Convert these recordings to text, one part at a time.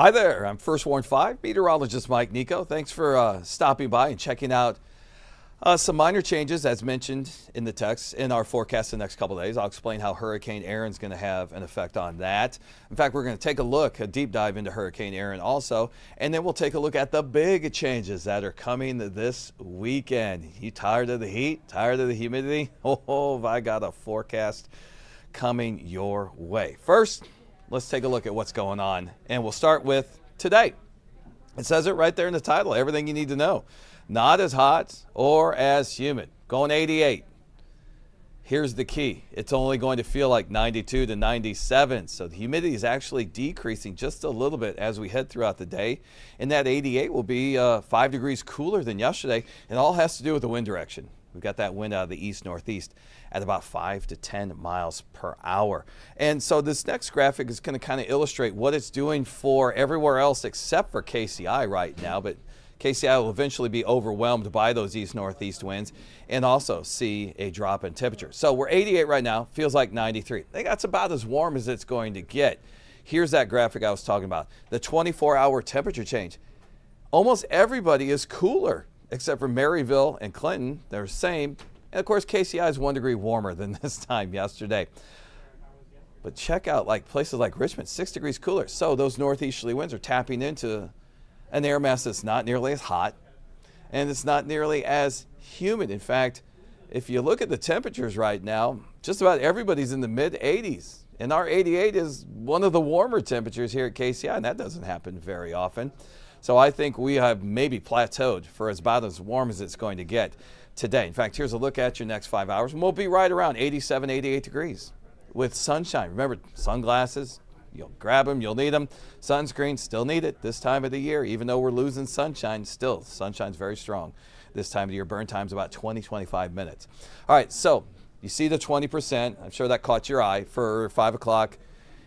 Hi there, I'm First Warn 5, Meteorologist Mike Nicco. Thanks for stopping by and checking out some minor changes as mentioned in the text in our forecast the next couple of days. I'll explain how Hurricane Erin is going to have an effect on that. In fact, we're going to take a deep dive into Hurricane Erin also, and then we'll take a look at the big changes that are coming this weekend. You tired of the heat? Tired of the humidity? Oh, I got a forecast coming your way. First, let's take a look at what's going on, and we'll start with today. It says it right there in the title, everything you need to know. Not as hot or as humid, going 88. Here's the key. It's only going to feel like 92 to 97, so the humidity is actually decreasing just a little bit as we head throughout the day, and that 88 will be 5 degrees cooler than yesterday, and all has to do with the wind direction. We've got that wind out of the east-northeast at about 5 to 10 miles per hour. And so this next graphic is going to kind of illustrate what it's doing for everywhere else except for KCI right now. But KCI will eventually be overwhelmed by those east-northeast winds and also see a drop in temperature. So we're 88 right now, feels like 93. I think that's about as warm as it's going to get. Here's that graphic I was talking about, the 24-hour temperature change. Almost everybody is cooler except for Maryville and Clinton. They're the same. And of course, KCI is 1 degree warmer than this time yesterday. But check out like places like Richmond, 6 degrees cooler. So those northeasterly winds are tapping into an air mass that's not nearly as hot, and it's not nearly as humid. In fact, if you look at the temperatures right now, just about everybody's in the mid 80s. And our 88 is one of the warmer temperatures here at KCI, and that doesn't happen very often. So I think we have maybe plateaued for about as warm as it's going to get today. In fact, here's a look at your next 5 hours, and we'll be right around 87, 88 degrees with sunshine. Remember, sunglasses, you'll grab them, you'll need them. Sunscreen, still need it this time of the year. Even though we're losing sunshine, still, sunshine's very strong this time of the year. Burn time's about 20, 25 minutes. All right, so you see the 20%. I'm sure that caught your eye for 5 o'clock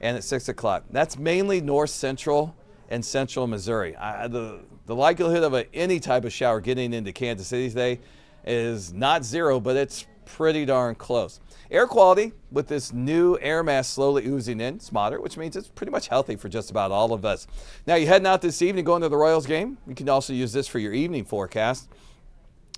and at 6 o'clock. That's mainly north central and central Missouri. The likelihood of any type of shower getting into Kansas City today is not zero, but it's pretty darn close. Air quality with this new air mass slowly oozing in, it's moderate, which means it's pretty much healthy for just about all of us. Now, you're heading out this evening going to the Royals game. You can also use this for your evening forecast.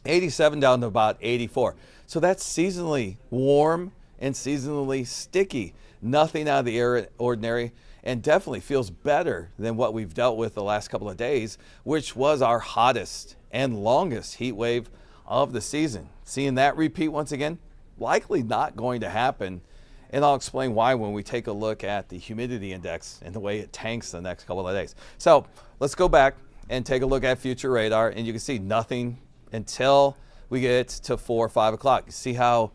87 down to about 84. So that's seasonally warm and seasonally sticky. Nothing out of the ordinary, and definitely feels better than what we've dealt with the last couple of days, which was our hottest and longest heat wave of the season. Seeing that repeat once again, likely not going to happen, and I'll explain why when we take a look at the humidity index and the way it tanks the next couple of days. So let's go back and take a look at future radar, and you can see nothing until we get to 4 or 5 o'clock. You see how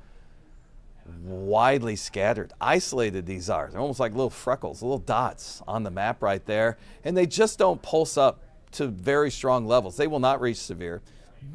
widely scattered, isolated these are. They're almost like little freckles, little dots on the map right there, and they just don't pulse up to very strong levels. They will not reach severe.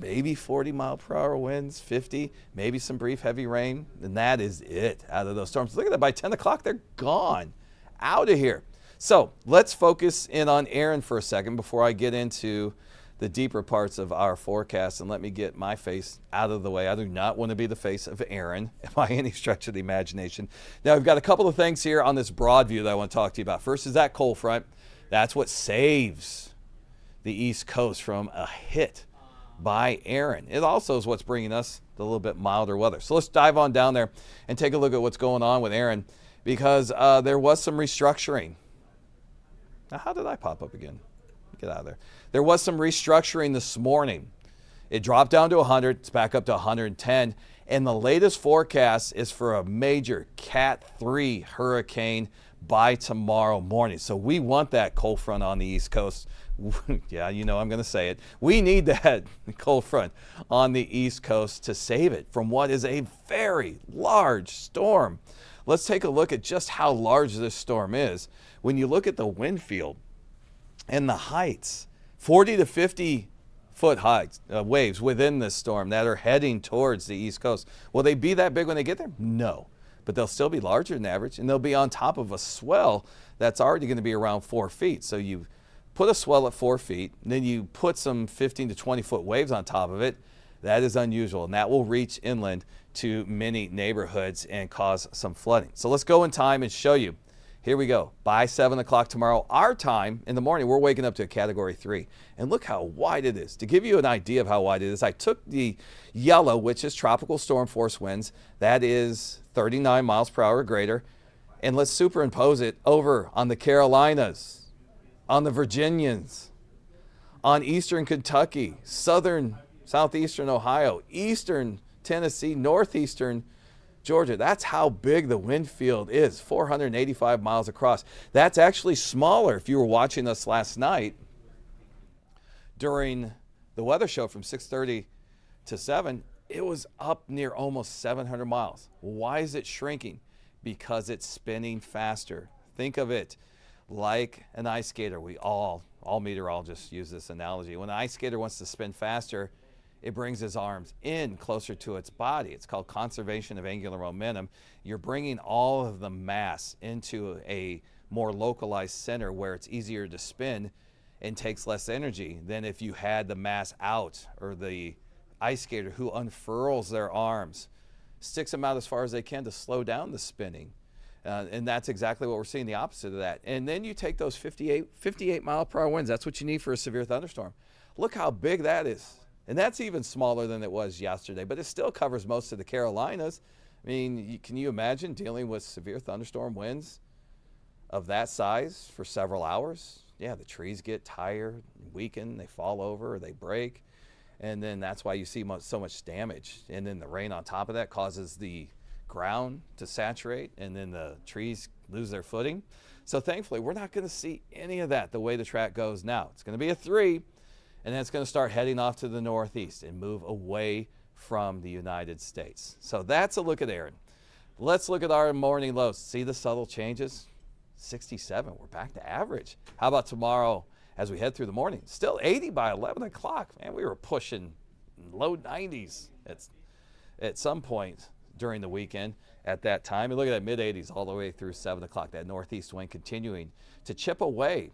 Maybe 40-mile-per-hour winds, 50, maybe some brief heavy rain, and that is it out of those storms. Look at that, by 10 o'clock, they're gone, out of here. So let's focus in on Erin for a second before I get into the deeper parts of our forecast, and let me get my face out of the way. I do not want to be the face of Erin by any stretch of the imagination. Now, we've got a couple of things here on this broad view that I want to talk to you about. First is that cold front. That's what saves the East Coast from a hit by Erin. It also is what's bringing us the little bit milder weather. So let's dive on down there and take a look at what's going on with Erin, because there was some restructuring. Now, how did I pop up again? Get out of there. There was some restructuring this morning. It dropped down to 100. It's back up to 110. And the latest forecast is for a major Cat 3 hurricane by tomorrow morning. So we want that cold front on the East Coast. Yeah, you know I'm going to say it. We need that cold front on the East Coast to save it from what is a very large storm. Let's take a look at just how large this storm is. When you look at the wind field and the heights, 40 to 50 foot heights, waves within this storm that are heading towards the East Coast. Will they be that big when they get there? No, but they'll still be larger than average, and they'll be on top of a swell that's already going to be around 4 feet. So you put a swell at 4 feet, and then you put some 15 to 20 foot waves on top of it. That is unusual, and that will reach inland to many neighborhoods and cause some flooding. So let's go in time and show you Here we go. By 7 o'clock tomorrow, our time in the morning, we're waking up to a Category 3. And look how wide it is. To give you an idea of how wide it is, I took the yellow, which is tropical storm force winds. That is 39 miles per hour or greater. And let's superimpose it over on the Carolinas, on the Virginians, on eastern Kentucky, southeastern Ohio, eastern Tennessee, northeastern Georgia. That's how big the wind field is, 485 miles across. That's actually smaller. If you were watching us last night during the weather show from 6:30 to 7, it was up near almost 700 miles. Why is it shrinking? Because it's spinning faster. Think of it like an ice skater. We all meteorologists use this analogy. When an ice skater wants to spin faster, it brings his arms in closer to its body. It's called conservation of angular momentum. You're bringing all of the mass into a more localized center where it's easier to spin and takes less energy than if you had the mass out, or the ice skater who unfurls their arms, sticks them out as far as they can to slow down the spinning. And that's exactly what we're seeing, the opposite of that. And then you take those 58 mile per hour winds. That's what you need for a severe thunderstorm. Look how big that is. And that's even smaller than it was yesterday, but it still covers most of the Carolinas. I mean, can you imagine dealing with severe thunderstorm winds of that size for several hours? Yeah, the trees get tired, weaken, they fall over, or they break. And then that's why you see so much damage. And then the rain on top of that causes the ground to saturate, and then the trees lose their footing. So thankfully, we're not going to see any of that the way the track goes now. It's going to be a 3. And then it's going to start heading off to the northeast and move away from the United States. So that's a look at Erin. Let's look at our morning lows. See the subtle changes? 67. We're back to average. How about tomorrow as we head through the morning? Still 80 by 11 o'clock. Man, we were pushing low 90s at some point during the weekend at that time. And look at that mid-80s all the way through 7 o'clock. That northeast wind continuing to chip away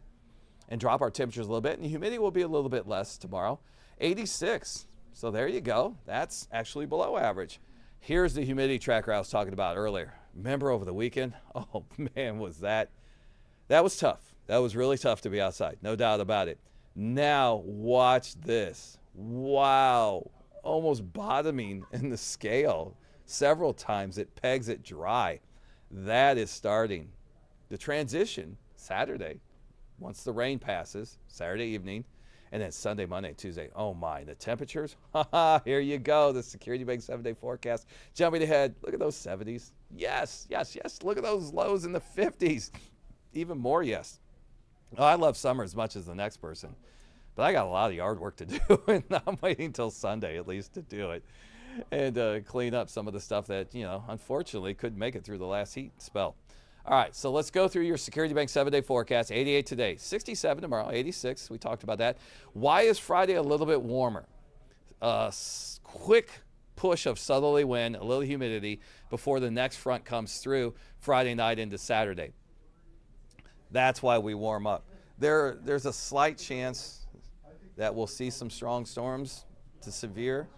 and drop our temperatures a little bit, and the humidity will be a little bit less tomorrow. 86, so there you go. That's actually below average. Here's the humidity tracker I was talking about earlier. Remember over the weekend? Oh man, that was tough. That was really tough to be outside, no doubt about it. Now watch this. Wow, almost bottoming in the scale several times. It pegs it dry. That is starting the transition Saturday. Once the rain passes, Saturday evening, and then Sunday, Monday, Tuesday. Oh my, the temperatures. Here you go. The Security Bank 7-day forecast. Jumping ahead. Look at those 70s. Yes, yes, yes. Look at those lows in the 50s. Even more yes. Oh, I love summer as much as the next person, but I got a lot of yard work to do, and I'm waiting until Sunday at least to do it and clean up some of the stuff that, unfortunately couldn't make it through the last heat spell. All right, so let's go through your Security Bank 7-day forecast. 88 today, 67 tomorrow, 86. We talked about that. Why is Friday a little bit warmer? Quick push of southerly wind, a little humidity before the next front comes through Friday night into Saturday. That's why we warm up. There's a slight chance that we'll see some strong storms to severe,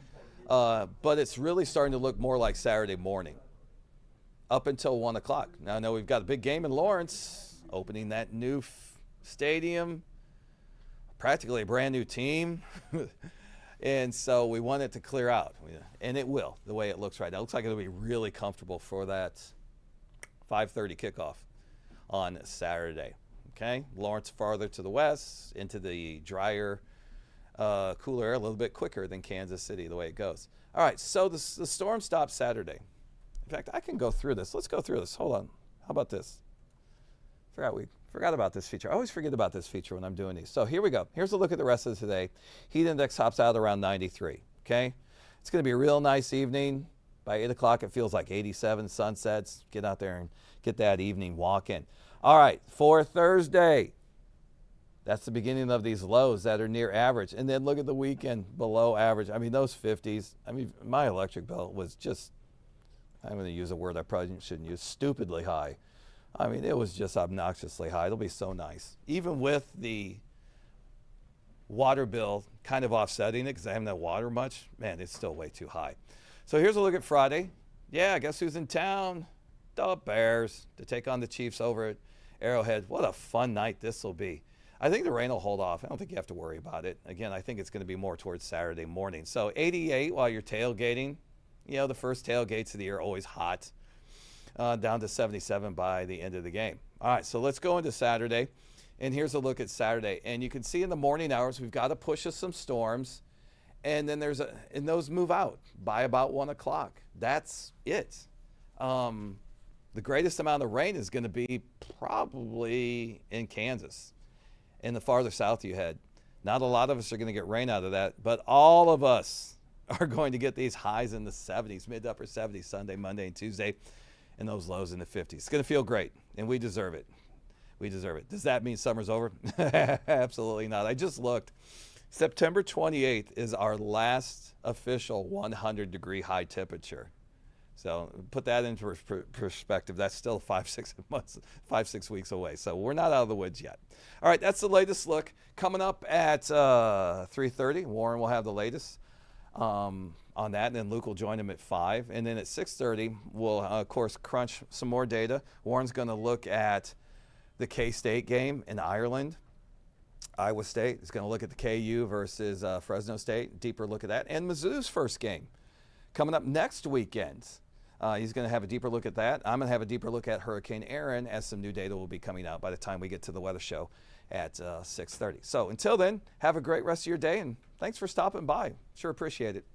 but it's really starting to look more like Saturday morning up until 1 o'clock. Now I know we've got a big game in Lawrence, opening that new stadium, practically a brand new team. And so we want it to clear out, and it will, the way it looks right now. It looks like it'll be really comfortable for that 5:30 kickoff on Saturday. Okay, Lawrence farther to the west, into the drier, cooler air, a little bit quicker than Kansas City, the way it goes. All right, so the storm stops Saturday. In fact, I can go through this. Let's go through this. Hold on. How about this? We forgot about this feature. I always forget about this feature when I'm doing these. So here we go. Here's a look at the rest of today. Heat index hops out around 93. Okay, it's going to be a real nice evening. By 8 o'clock, it feels like 87. Sunsets. Get out there and get that evening walk in. All right, for Thursday, that's the beginning of these lows that are near average. And then look at the weekend, below average. I mean, those 50s. I mean, my electric bill was just, I'm going to use a word I probably shouldn't use, stupidly high. I mean, it was just obnoxiously high. It'll be so nice. Even with the water bill kind of offsetting it because I haven't had water much, man, it's still way too high. So here's a look at Friday. Yeah, guess who's in town? The Bears to take on the Chiefs over Arrowhead. What a fun night this will be. I think the rain will hold off. I don't think you have to worry about it. Again, I think it's going to be more towards Saturday morning. So 88 while you're tailgating. You know, the first tailgates of the year are always hot. Down to 77 by the end of the game. All right, so let's go into Saturday. And here's a look at Saturday. And you can see in the morning hours, we've got to push us some storms. And then and those move out by about 1 o'clock. That's it. The greatest amount of rain is going to be probably in Kansas. And the farther south you head. Not a lot of us are going to get rain out of that, but all of us are going to get these highs in the 70s, mid to upper 70s Sunday, Monday, and Tuesday, and those lows in the 50s. It's going to feel great, and we deserve it. We deserve it. Does that mean summer's over? Absolutely not. I just looked. September 28th is our last official 100-degree high temperature. So put that into perspective. That's still 5-6 weeks away. So we're not out of the woods yet. All right, that's the latest look. Coming up at 3:30, Warren will have the latest on that, and then Luke will join him at 5. And then at 6:30, we'll, of course, crunch some more data. Warren's going to look at the K-State game in Ireland. Iowa State is going to look at the KU versus Fresno State, deeper look at that. And Mizzou's first game coming up next weekend. He's going to have a deeper look at that. I'm going to have a deeper look at Hurricane Erin, as some new data will be coming out by the time we get to the weather show at 6:30. So until then, have a great rest of your day, and thanks for stopping by. Sure appreciate it.